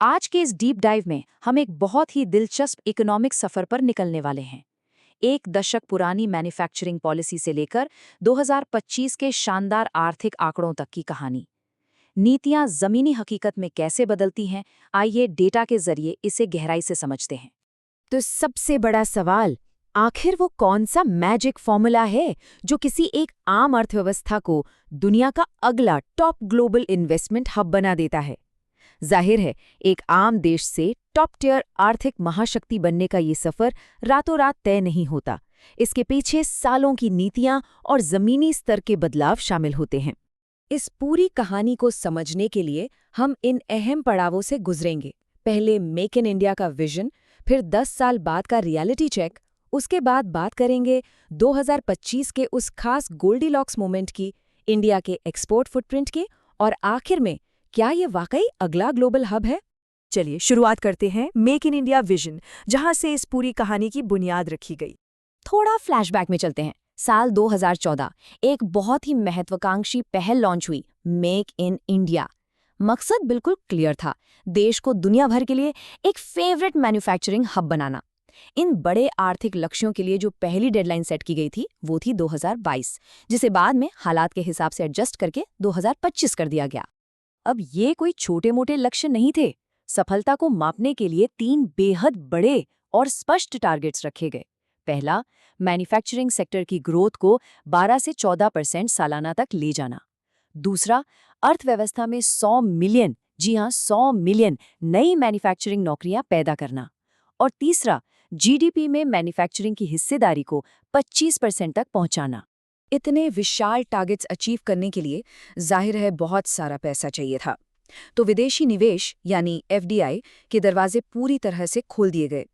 आज के इस डीप डाइव में हम एक बहुत ही दिलचस्प इकोनॉमिक सफर पर निकलने वाले हैं। एक दशक पुरानी मैन्युफैक्चरिंग पॉलिसी से लेकर 2025 के शानदार आर्थिक आंकड़ों तक की कहानी। नीतियां जमीनी हकीकत में कैसे बदलती हैं, आइए डेटा के जरिए इसे गहराई से समझते हैं। तो सबसे बड़ा सवाल, आखिर वो कौन सा मैजिक फॉर्मूला है जो किसी एक आम अर्थव्यवस्था को दुनिया का अगला टॉप ग्लोबल इन्वेस्टमेंट हब बना देता है? जाहिर है, एक आम देश से टॉप टियर आर्थिक महाशक्ति बनने का ये सफर रातों रात तय नहीं होता। इसके पीछे सालों की नीतियां और जमीनी स्तर के बदलाव शामिल होते हैं। इस पूरी कहानी को समझने के लिए हम इन अहम पड़ावों से गुजरेंगे। पहले मेक इन इंडिया का विजन, फिर 10 साल बाद का रियलिटी चेक, उसके बाद बात करेंगे 2025 के उस खास गोल्डीलॉक्स मोमेंट की, इंडिया के एक्सपोर्ट फुटप्रिंट की, और आखिर में क्या ये वाकई अगला ग्लोबल हब है? चलिए शुरुआत करते हैं मेक इन इंडिया विजन, जहां से इस पूरी कहानी की बुनियाद रखी गई। थोड़ा फ्लैशबैक में चलते हैं। साल 2014 एक बहुत ही महत्वाकांक्षी पहल लॉन्च हुई, मेक इन इंडिया। मकसद बिल्कुल क्लियर था, देश को दुनिया भर के लिए एक फेवरेट मैन्युफैक्चरिंग हब बनाना। इन बड़े आर्थिक लक्ष्यों के लिए जो पहली डेडलाइन सेट की गई थी वो थी 2022, जिसे बाद में हालात के हिसाब से एडजस्ट करके 2025 कर दिया गया। अब ये कोई छोटे मोटे लक्ष्य नहीं थे। सफलता को मापने के लिए 3 बेहद बड़े और स्पष्ट टारगेट्स रखे गए। पहला, मैन्युफैक्चरिंग सेक्टर की ग्रोथ को 12 से 14% सालाना तक ले जाना। दूसरा, अर्थव्यवस्था में 100 मिलियन, जी हाँ 100 मिलियन नई मैन्युफैक्चरिंग नौकरियां पैदा करना। और तीसरा, जीडीपी में मैन्युफैक्चरिंग की हिस्सेदारी को 25% तक पहुंचाना। इतने विशाल टारगेट्स अचीव करने के लिए जाहिर है बहुत सारा पैसा चाहिए था। तो विदेशी निवेश यानी एफडीआई के दरवाजे पूरी तरह से खोल दिए गए।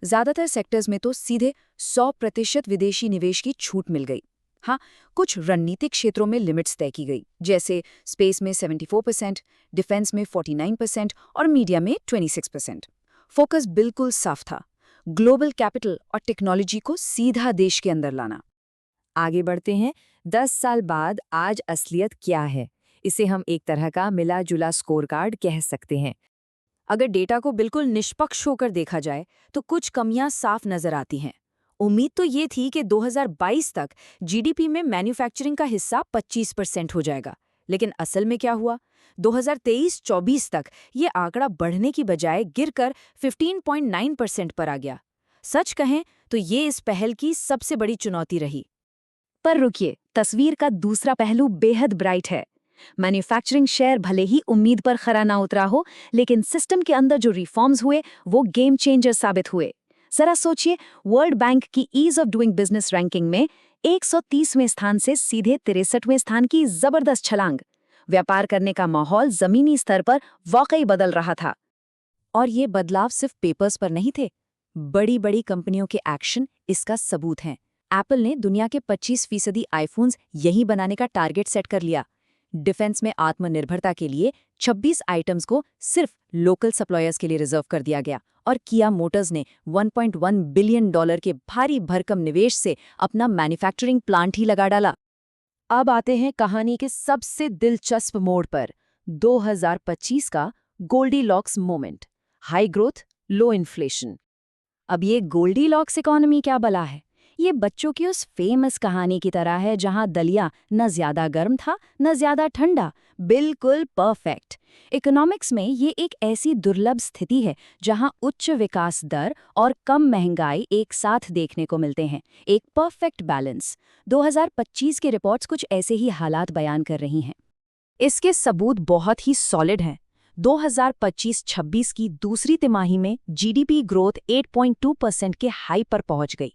ज्यादातर सेक्टर्स में तो सीधे 100% विदेशी निवेश की छूट मिल गई। हाँ, कुछ रणनीतिक क्षेत्रों में लिमिट्स तय की गई, जैसे स्पेस में 74%, डिफेंस में 49% और मीडिया में 26%। फोकस बिल्कुल साफ था, ग्लोबल कैपिटल और टेक्नोलॉजी को सीधा देश के अंदर लाना। आगे बढ़ते हैं। 10 साल बाद आज असलियत क्या है? इसे हम एक तरह का मिला जुला स्कोर कार्ड कह सकते हैं। अगर डेटा को बिल्कुल निष्पक्ष होकर देखा जाए तो कुछ कमियां साफ नजर आती हैं। उम्मीद तो ये थी कि 2022 तक जीडीपी में मैन्युफैक्चरिंग का हिस्सा 25% हो जाएगा, लेकिन असल में क्या हुआ? 2023-24 तक ये आंकड़ा बढ़ने की बजाय गिरकर 15.9% पर आ गया। सच कहें तो ये इस पहल की सबसे बड़ी चुनौती रही। पर रुकिए, तस्वीर का दूसरा पहलू बेहद ब्राइट है। मैन्युफैक्चरिंग शेयर भले ही उम्मीद पर खरा ना उतरा हो, लेकिन सिस्टम के अंदर जो रिफॉर्म्स हुए वो गेम चेंजर साबित हुए। जरा सोचिए, वर्ल्ड बैंक की ease of doing business ranking में 130वें स्थान से सीधे 63वें स्थान की जबरदस्त छलांग। व्यापार करने का माहौल जमीनी स्तर पर वाकई बदल रहा था। और ये बदलाव सिर्फ पेपर्स पर नहीं थे। बड़ी बड़ी कंपनियों के एक्शन इसका सबूत हैं। एप्पल ने दुनिया के 25% आईफोन्स यहीं बनाने का टारगेट सेट कर लिया। डिफेंस में आत्मनिर्भरता के लिए 26 आइटम्स को सिर्फ लोकल सप्लायर्स के लिए रिजर्व कर दिया गया। और किया मोटर्स ने $1.1 बिलियन के भारी भरकम निवेश से अपना मैन्युफैक्चरिंग प्लांट ही लगा डाला। अब आते हैं कहानी के सबसे दिलचस्प मोड़ पर, 2025 का गोल्डीलॉक्स मोमेंट। हाई ग्रोथ, लो इन्फ्लेशन। अब ये गोल्डीलॉक्स इकोनॉमी क्या भला है? ये बच्चों की उस फेमस कहानी की तरह है जहां दलिया न ज्यादा गर्म था न ज्यादा ठंडा, बिल्कुल परफेक्ट। इकोनॉमिक्स में ये एक ऐसी दुर्लभ स्थिति है जहां उच्च विकास दर और कम महंगाई एक साथ देखने को मिलते हैं, एक परफेक्ट बैलेंस। 2025 के रिपोर्ट्स कुछ ऐसे ही हालात बयान कर रही हैं। इसके सबूत बहुत ही सॉलिड हैं। 2025-26 की दूसरी तिमाही में जीडीपी ग्रोथ 8.2% के हाई पर पहुंच गई।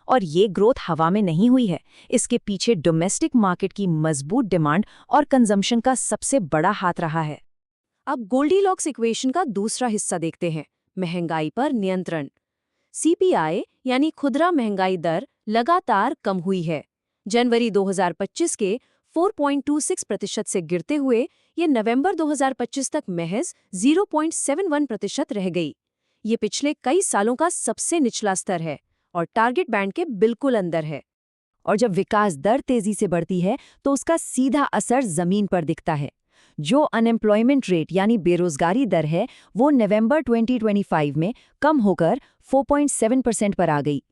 और ये ग्रोथ हवा में नहीं हुई है, इसके पीछे डोमेस्टिक मार्केट की मजबूत डिमांड और कंजम्पशन का सबसे बड़ा हाथ रहा है। अब गोल्डीलॉक्स इक्वेशन का दूसरा हिस्सा देखते हैं, महंगाई पर नियंत्रण। सीपीआई यानी खुदरा महंगाई दर लगातार कम हुई है। जनवरी 2025 के 4.26% से गिरते हुए ये नवंबर 2025 तक महज 0.71% रह गई। ये पिछले कई सालों का सबसे निचला स्तर है और टारगेट बैंड के बिल्कुल अंदर है। और जब विकास दर तेजी से बढ़ती है तो उसका सीधा असर जमीन पर दिखता है। जो अनएम्प्लॉयमेंट रेट यानी बेरोजगारी दर है वो नवंबर 2025 में कम होकर 4.7% पर आ गई।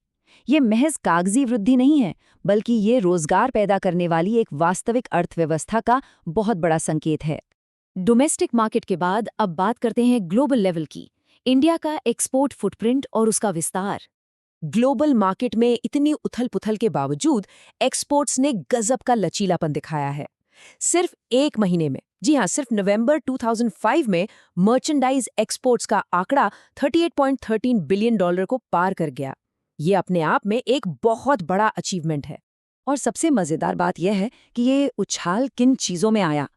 ये महज कागजी वृद्धि नहीं है, बल्कि ये रोजगार पैदा करने वाली एक वास्तविक अर्थव्यवस्था का बहुत बड़ा संकेत है। डोमेस्टिक मार्केट के बाद अब बात करते हैं ग्लोबल लेवल की, इंडिया का एक्सपोर्ट फुटप्रिंट और उसका विस्तार। ग्लोबल मार्केट में इतनी उथल-पुथल के बावजूद एक्सपोर्ट्स ने गजब का लचीलापन दिखाया है। सिर्फ एक महीने में, जी हाँ, सिर्फ नवंबर 2005 में मर्चेंडाइज एक्सपोर्ट्स का आंकड़ा $38.13 बिलियन को पार कर गया। ये अपने आप में एक बहुत बड़ा अचीवमेंट है। और सबसे मजेदार बात यह है कि ये उछाल किन चीजों में आया।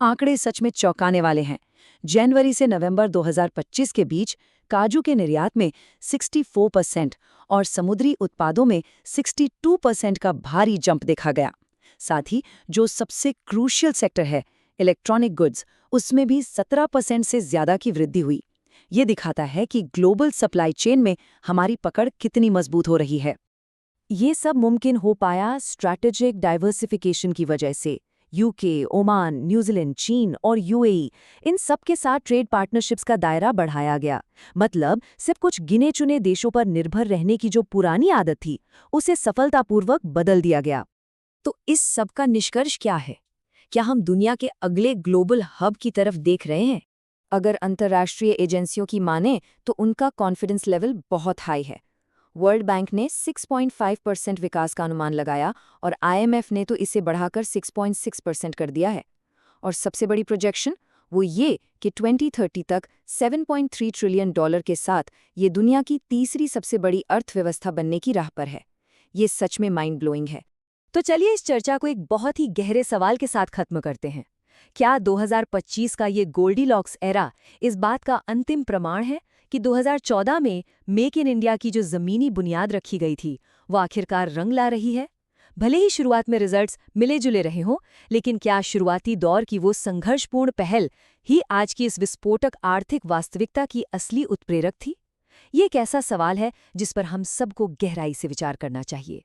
आंकड़े सच में चौंकाने वाले हैं। जनवरी से नवंबर 2025 के बीच काजू के निर्यात में 64% और समुद्री उत्पादों में 62% का भारी जंप देखा गया। साथ ही जो सबसे क्रूशियल सेक्टर है, इलेक्ट्रॉनिक गुड्स, उसमें भी 17% से ज्यादा की वृद्धि हुई। ये दिखाता है कि ग्लोबल सप्लाई चेन में हमारी पकड़ कितनी मजबूत हो रही है। ये सब मुमकिन हो पाया स्ट्रैटेजिक डाइवर्सिफिकेशन की वजह से। यूके, ओमान, न्यूजीलैंड, चीन और यूएई, इन सब के साथ ट्रेड पार्टनरशिप्स का दायरा बढ़ाया गया। मतलब सिर्फ कुछ गिने चुने देशों पर निर्भर रहने की जो पुरानी आदत थी, उसे सफलतापूर्वक बदल दिया गया। तो इस सब का निष्कर्ष क्या है? क्या हम दुनिया के अगले ग्लोबल हब की तरफ देख रहे हैं? अगर अंतर्राष्ट्रीय एजेंसियों की माने तो उनका कॉन्फिडेंस लेवल बहुत हाई है। वर्ल्ड बैंक ने 6.5% विकास का अनुमान लगाया और आईएमएफ ने तो इसे बढ़ाकर 6.6% कर दिया है। और सबसे बड़ी प्रोजेक्शन वो ये कि 2030 तक $7.3 ट्रिलियन के साथ ये दुनिया की तीसरी सबसे बड़ी अर्थव्यवस्था बनने की राह पर है। ये सच में माइंड ब्लोइंग है। तो चलिए इस चर्चा को एक बहुत ही गहरे सवाल के साथ खत्म करते हैं। क्या 2025 का ये गोल्डीलॉक्स एरा इस बात का अंतिम प्रमाण है कि 2014 में मेक इन इंडिया की जो जमीनी बुनियाद रखी गई थी वो आखिरकार रंग ला रही है? भले ही शुरुआत में रिजल्ट्स मिले जुले रहे हों, लेकिन क्या शुरुआती दौर की वो संघर्षपूर्ण पहल ही आज की इस विस्फोटक आर्थिक वास्तविकता की असली उत्प्रेरक थी? ये एक ऐसा सवाल है जिस पर हम सबको गहराई से विचार करना चाहिए।